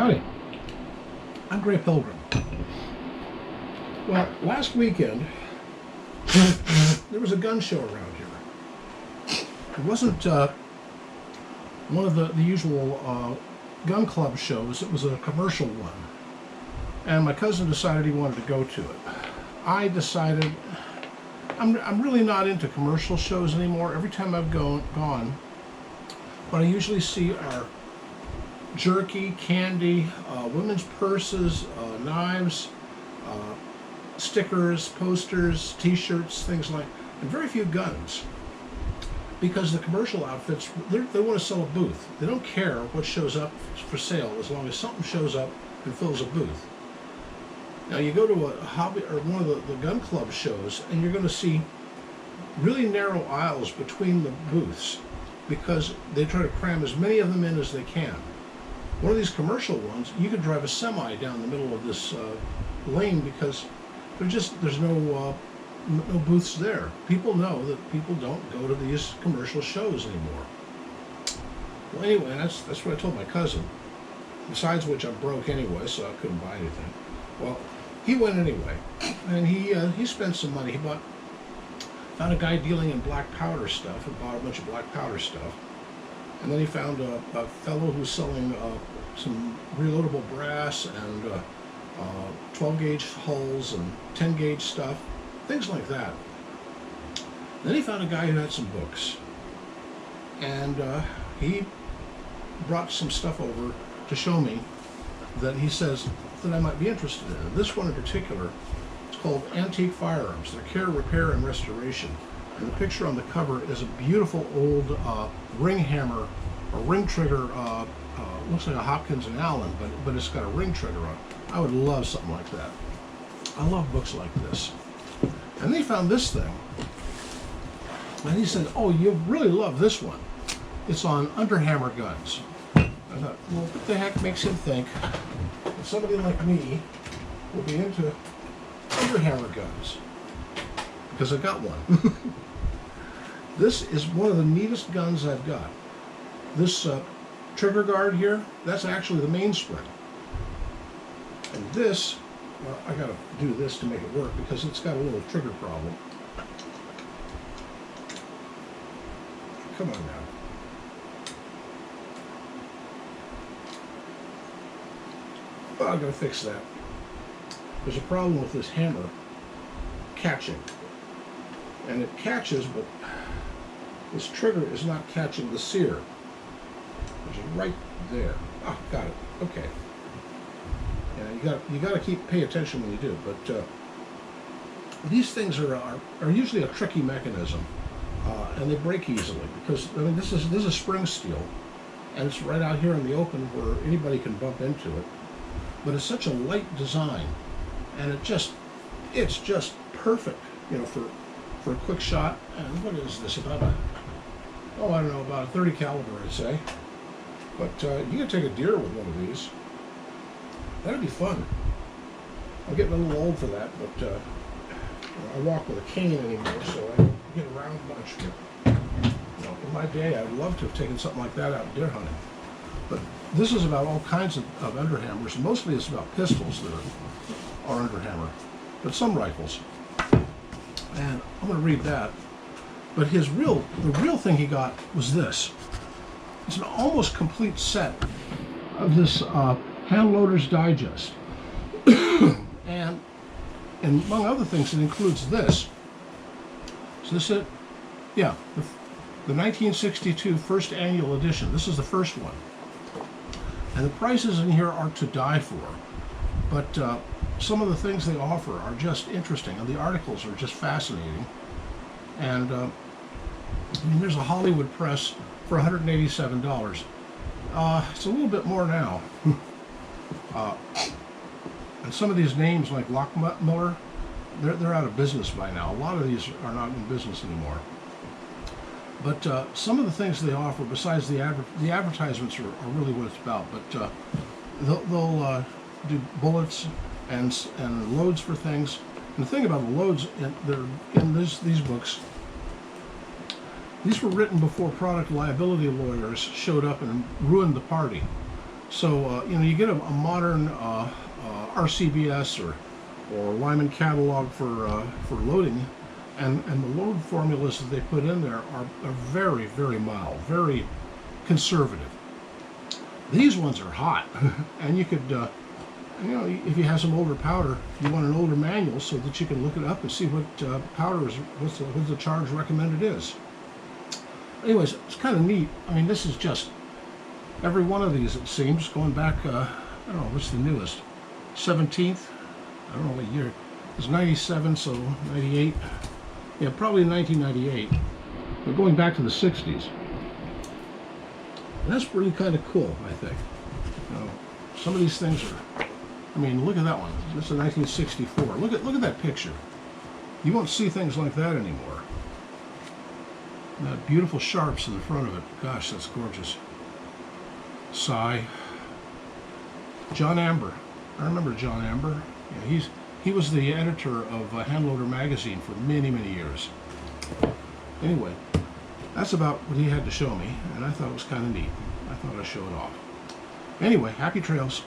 Howdy, I'm Grey Pilgrim. Well, last weekend, there was a gun show around here. It wasn't one of the usual gun club shows, it was a commercial one. And my cousin decided he wanted to go to it. I decided, I'm really not into commercial shows anymore. Every time I've gone, what I usually see are jerky, candy, women's purses, knives, stickers, posters, t-shirts, things like, and very few guns. Because the commercial outfits, they want to sell a booth. They don't care what shows up for sale as long as something shows up and fills a booth. Now you go to a hobby or one of the gun club shows and you're going to see really narrow aisles between the booths because they try to cram as many of them in as they can. One of these commercial ones, you could drive a semi down the middle of this lane because there's no booths there. People know that people don't go to these commercial shows anymore. Well, anyway, that's what I told my cousin. Besides which, I'm broke anyway, so I couldn't buy anything. Well, he went anyway, and he spent some money. He found a guy dealing in black powder stuff and bought a bunch of black powder stuff. And then he found a fellow who's selling some reloadable brass and 12 gauge hulls and 10 gauge stuff, things like that. Then he found a guy who had some books, and he brought some stuff over to show me that he says that I might be interested in. This one in particular is called Antique Firearms, their care, repair, and restoration. And the picture on the cover is a beautiful old ring hammer, or ring trigger, looks like a Hopkins and Allen, but it's got a ring trigger on it. I would love something like that. I love books like this. And they found this thing, and he said, oh, you really love this one. It's on underhammer guns. I thought, well, what the heck makes him think that somebody like me will be into underhammer guns? Because I got one. This is one of the neatest guns I've got. This trigger guard here, that's actually the mainspring. And this, well, I gotta do this to make it work because it's got a little trigger problem. Come on now. Well, I'm gonna fix that. There's a problem with this hammer catching. And it catches, but this trigger is not catching the sear, which is right there. Ah, got it. Okay. Yeah, you got to pay attention when you do. But these things are usually a tricky mechanism, and they break easily because I mean this is spring steel, and it's right out here in the open where anybody can bump into it. But it's such a light design, and it's just perfect, you know, for a quick shot. And what is this, about a, oh, I don't know, about a 30 caliber, I'd say. But you can take a deer with one of these. That'd be fun. I'm getting a little old for that, but I walk with a cane anymore, so I don't get around much. You know, in my day, I'd love to have taken something like that out deer hunting. But this is about all kinds of underhammers. Mostly it's about pistols that are underhammer, but some rifles. And I'm going to read that. But the real thing he got was this. It's an almost complete set of this Hand Loader's Digest. and among other things, it includes this. So this is, yeah, the 1962 first annual edition. This is the first one. And the prices in here are to die for. But some of the things they offer are just interesting, and the articles are just fascinating. And I mean, there's a Hollywood press for $187. It's a little bit more now. And some of these names, like Lockmiller, they're out of business by now. A lot of these are not in business anymore. But some of the things they offer, besides the advertisements, are really what it's about. But they'll do bullets and loads for things. And the thing about the loads, they're in these books. These were written before product liability lawyers showed up and ruined the party. So you know, you get a modern RCBS or Lyman catalog for loading, and the load formulas that they put in there are very, very mild, very conservative. These ones are hot, and you could, you know, if you have some older powder, you want an older manual so that you can look it up and see what powder is, what the charge recommended is. Anyways, it's kind of neat. I mean, this is just every one of these, it seems, going back, I don't know, what's the newest? 17th? I don't know what year. It's 97, so 98. Yeah, probably 1998. But going back to the 60s. And that's really kind of cool, I think. You know, some of these things are, I mean, look at that one. This is 1964. Look at that picture. You won't see things like that anymore. And that beautiful sharps in the front of it. Gosh, that's gorgeous. Sigh. John Amber. I remember John Amber. Yeah, he was the editor of Handloader magazine for many, many years. Anyway, that's about what he had to show me, and I thought it was kind of neat. I thought I'd show it off. Anyway, happy trails.